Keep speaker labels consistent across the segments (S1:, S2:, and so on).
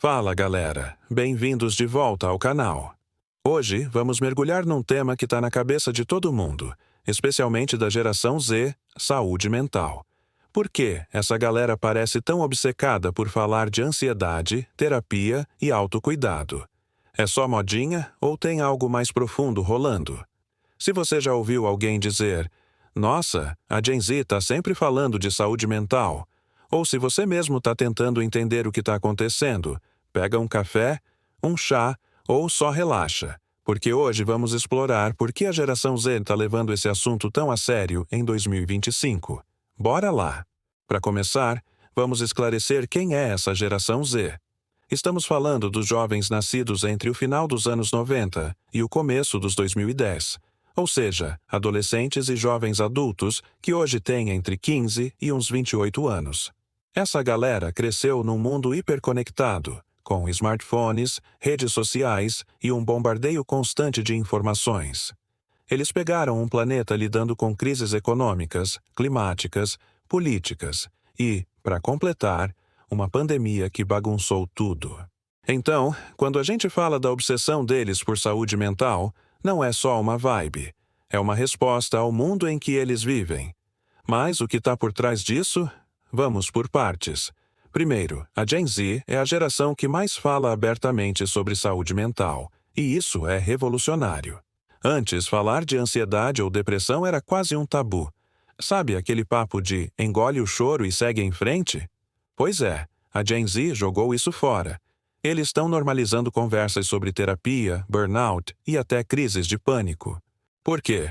S1: Fala galera, bem-vindos de volta ao canal. Hoje vamos mergulhar num tema que está na cabeça de todo mundo, especialmente da geração Z, saúde mental. Por que essa galera parece tão obcecada por falar de ansiedade, terapia e autocuidado? É só modinha ou tem algo mais profundo rolando? Se você já ouviu alguém dizer, nossa, a Gen Z está sempre falando de saúde mental, ou se você mesmo está tentando entender o que está acontecendo, pega um café, um chá ou só relaxa, porque hoje vamos explorar por que a geração Z está levando esse assunto tão a sério em 2025. Bora lá! Para começar, vamos esclarecer quem é essa geração Z. Estamos falando dos jovens nascidos entre o final dos anos 90 e o começo dos 2010, ou seja, adolescentes e jovens adultos que hoje têm entre 15 e uns 28 anos. Essa galera cresceu num mundo hiperconectado, com smartphones, redes sociais e um bombardeio constante de informações. Eles pegaram um planeta lidando com crises econômicas, climáticas, políticas e, para completar, uma pandemia que bagunçou tudo. Então, quando a gente fala da obsessão deles por saúde mental, não é só uma vibe, é uma resposta ao mundo em que eles vivem. Mas o que está por trás disso? Vamos por partes. Primeiro, a Gen Z é a geração que mais fala abertamente sobre saúde mental, e isso é revolucionário. Antes, falar de ansiedade ou depressão era quase um tabu. Sabe aquele papo de engole o choro e segue em frente? Pois é, a Gen Z jogou isso fora. Eles estão normalizando conversas sobre terapia, burnout e até crises de pânico. Por quê?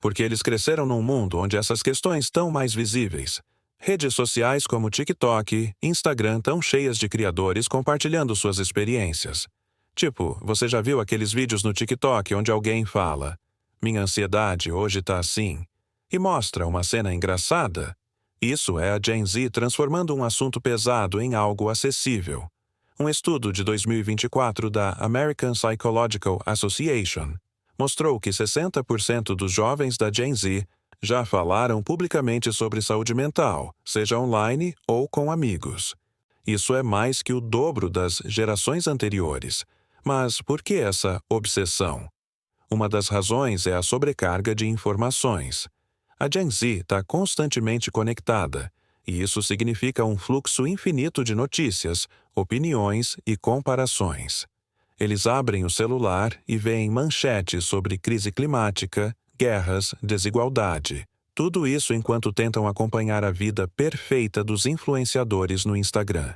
S1: Porque eles cresceram num mundo onde essas questões estão mais visíveis. Redes sociais como TikTok, Instagram estão cheias de criadores compartilhando suas experiências. Tipo, você já viu aqueles vídeos no TikTok onde alguém fala "Minha ansiedade hoje tá assim" e mostra uma cena engraçada? Isso é a Gen Z transformando um assunto pesado em algo acessível. Um estudo de 2024 da American Psychological Association mostrou que 60% dos jovens da Gen Z já falaram publicamente sobre saúde mental, seja online ou com amigos. Isso é mais que o dobro das gerações anteriores. Mas por que essa obsessão? Uma das razões é a sobrecarga de informações. A Gen Z está constantemente conectada, e isso significa um fluxo infinito de notícias, opiniões e comparações. Eles abrem o celular e veem manchetes sobre crise climática, guerras, desigualdade. Tudo isso enquanto tentam acompanhar a vida perfeita dos influenciadores no Instagram.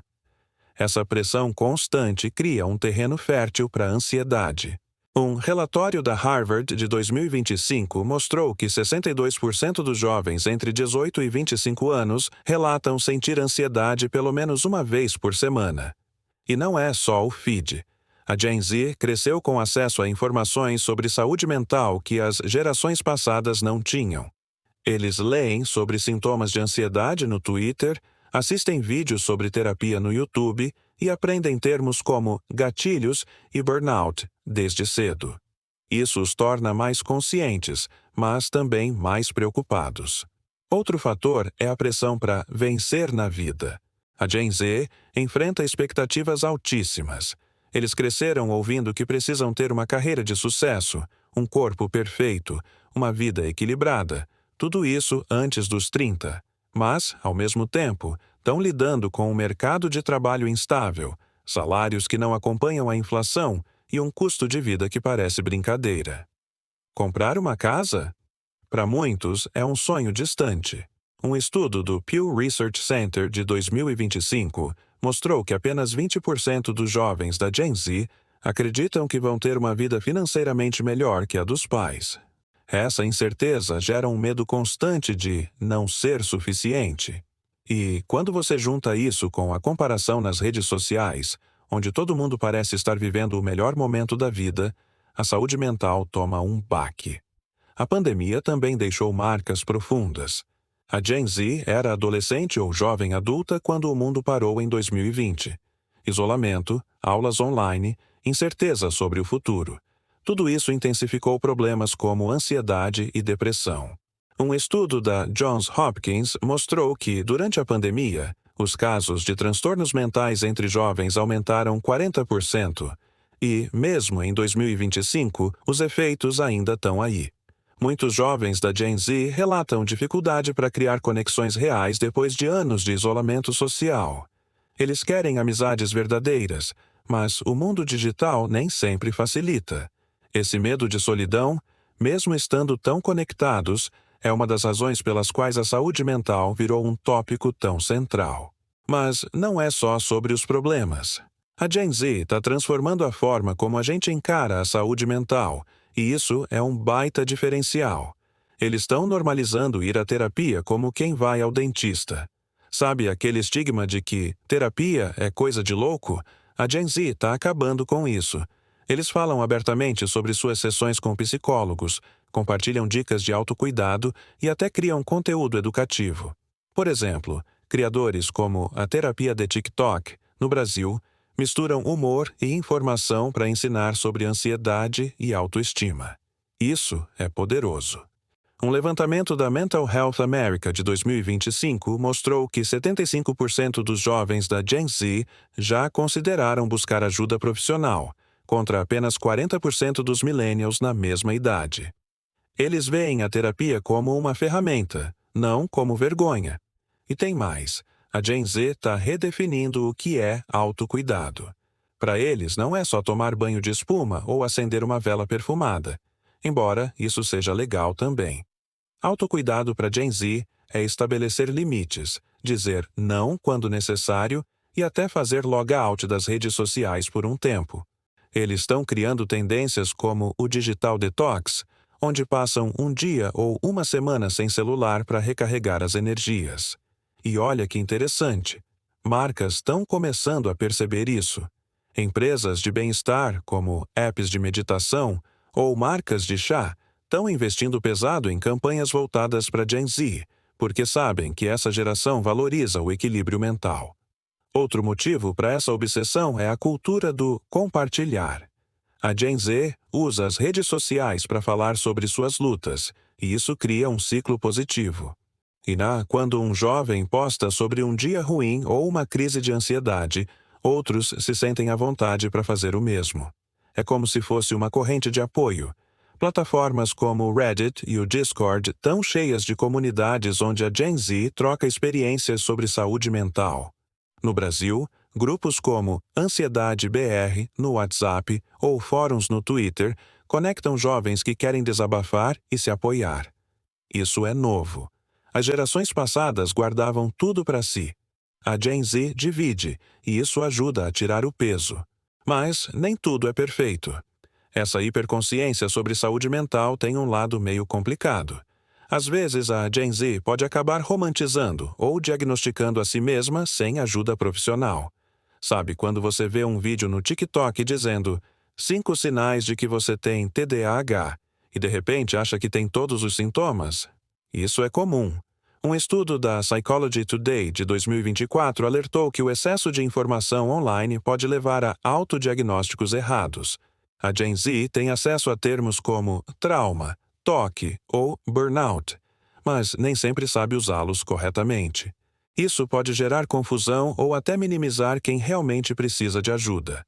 S1: Essa pressão constante cria um terreno fértil para a ansiedade. Um relatório da Harvard de 2025 mostrou que 62% dos jovens entre 18 e 25 anos relatam sentir ansiedade pelo menos uma vez por semana. E não é só o feed. A Gen Z cresceu com acesso a informações sobre saúde mental que as gerações passadas não tinham. Eles leem sobre sintomas de ansiedade no Twitter, assistem vídeos sobre terapia no YouTube e aprendem termos como gatilhos e burnout desde cedo. Isso os torna mais conscientes, mas também mais preocupados. Outro fator é a pressão para vencer na vida. A Gen Z enfrenta expectativas altíssimas. Eles cresceram ouvindo que precisam ter uma carreira de sucesso, um corpo perfeito, uma vida equilibrada, tudo isso antes dos 30. Mas, ao mesmo tempo, estão lidando com um mercado de trabalho instável, salários que não acompanham a inflação e um custo de vida que parece brincadeira. Comprar uma casa? Para muitos, é um sonho distante. Um estudo do Pew Research Center de 2025 mostrou que apenas 20% dos jovens da Gen Z acreditam que vão ter uma vida financeiramente melhor que a dos pais. Essa incerteza gera um medo constante de não ser suficiente. E, quando você junta isso com a comparação nas redes sociais, onde todo mundo parece estar vivendo o melhor momento da vida, a saúde mental toma um baque. A pandemia também deixou marcas profundas. A Gen Z era adolescente ou jovem adulta quando o mundo parou em 2020. Isolamento, aulas online, incerteza sobre o futuro. Tudo isso intensificou problemas como ansiedade e depressão. Um estudo da Johns Hopkins mostrou que, durante a pandemia, Os casos de transtornos mentais entre jovens aumentaram 40%. E, mesmo em 2025, os efeitos ainda estão aí. Muitos jovens da Gen Z relatam dificuldade para criar conexões reais depois de anos de isolamento social. Eles querem amizades verdadeiras, mas o mundo digital nem sempre facilita. Esse medo de solidão, mesmo estando tão conectados, é uma das razões pelas quais a saúde mental virou um tópico tão central. Mas não é só sobre os problemas. A Gen Z está transformando a forma como a gente encara a saúde mental, e isso é um baita diferencial. Eles estão normalizando ir à terapia como quem vai ao dentista. Sabe aquele estigma de que terapia é coisa de louco? A Gen Z está acabando com isso. Eles falam abertamente sobre suas sessões com psicólogos, compartilham dicas de autocuidado e até criam conteúdo educativo. Por exemplo, criadores como a Terapia de TikTok, no Brasil, misturam humor e informação para ensinar sobre ansiedade e autoestima. Isso é poderoso. Um levantamento da Mental Health America de 2025 mostrou que 75% dos jovens da Gen Z já consideraram buscar ajuda profissional, contra apenas 40% dos millennials na mesma idade. Eles veem a terapia como uma ferramenta, não como vergonha. E tem mais. A Gen Z está redefinindo o que é autocuidado. Para eles, não é só tomar banho de espuma ou acender uma vela perfumada, embora isso seja legal também. Autocuidado para Gen Z é estabelecer limites, dizer não quando necessário e até fazer logout das redes sociais por um tempo. Eles estão criando tendências como o Digital Detox, onde passam um dia ou uma semana sem celular para recarregar as energias. E olha que interessante, marcas estão começando a perceber isso. Empresas de bem-estar, como apps de meditação ou marcas de chá, estão investindo pesado em campanhas voltadas para Gen Z, porque sabem que essa geração valoriza o equilíbrio mental. Outro motivo para essa obsessão é a cultura do compartilhar. A Gen Z usa as redes sociais para falar sobre suas lutas, e isso cria um ciclo positivo. Quando um jovem posta sobre um dia ruim ou uma crise de ansiedade, outros se sentem à vontade para fazer o mesmo. É como se fosse uma corrente de apoio. Plataformas como o Reddit e o Discord estão cheias de comunidades onde a Gen Z troca experiências sobre saúde mental. No Brasil, grupos como Ansiedade BR no WhatsApp ou fóruns no Twitter conectam jovens que querem desabafar e se apoiar. Isso é novo. As gerações passadas guardavam tudo para si. A Gen Z divide, e isso ajuda a tirar o peso. Mas nem tudo é perfeito. Essa hiperconsciência sobre saúde mental tem um lado meio complicado. Às vezes, a Gen Z pode acabar romantizando ou diagnosticando a si mesma sem ajuda profissional. Sabe quando você vê um vídeo no TikTok dizendo 5 sinais de que você tem TDAH e de repente acha que tem todos os sintomas? Isso é comum. Um estudo da Psychology Today de 2024 alertou que o excesso de informação online pode levar a autodiagnósticos errados. A Gen Z tem acesso a termos como trauma, toque ou burnout, mas nem sempre sabe usá-los corretamente. Isso pode gerar confusão ou até minimizar quem realmente precisa de ajuda.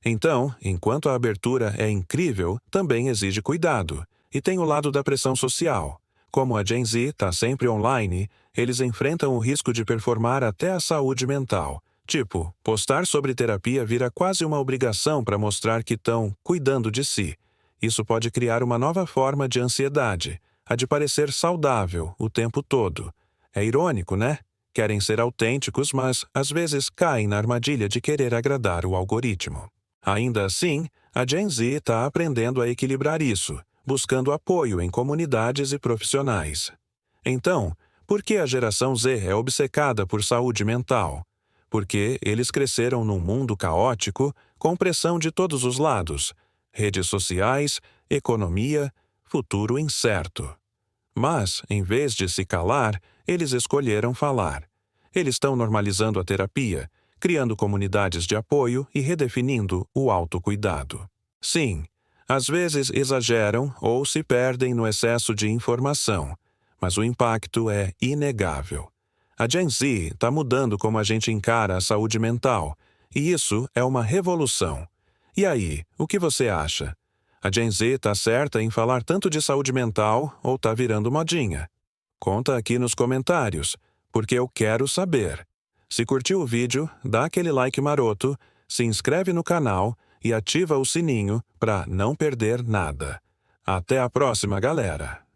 S1: Então, enquanto a abertura é incrível, também exige cuidado, e tem o lado da pressão social. Como a Gen Z está sempre online, eles enfrentam o risco de performar até a saúde mental. Tipo, postar sobre terapia vira quase uma obrigação para mostrar que estão cuidando de si. Isso pode criar uma nova forma de ansiedade, a de parecer saudável o tempo todo. É irônico, né? Querem ser autênticos, mas às vezes caem na armadilha de querer agradar o algoritmo. Ainda assim, a Gen Z está aprendendo a equilibrar isso, buscando apoio em comunidades e profissionais. Então, por que a geração Z é obcecada por saúde mental? Porque eles cresceram num mundo caótico, com pressão de todos os lados, redes sociais, economia, futuro incerto. Mas, em vez de se calar, eles escolheram falar. Eles estão normalizando a terapia, criando comunidades de apoio e redefinindo o autocuidado. Sim, às vezes exageram ou se perdem no excesso de informação, mas o impacto é inegável. A Gen Z está mudando como a gente encara a saúde mental, e isso é uma revolução. E aí, o que você acha? A Gen Z está certa em falar tanto de saúde mental ou está virando modinha? Conta aqui nos comentários, porque eu quero saber. Se curtiu o vídeo, dá aquele like maroto, se inscreve no canal e ativa o sininho para não perder nada. Até a próxima, galera!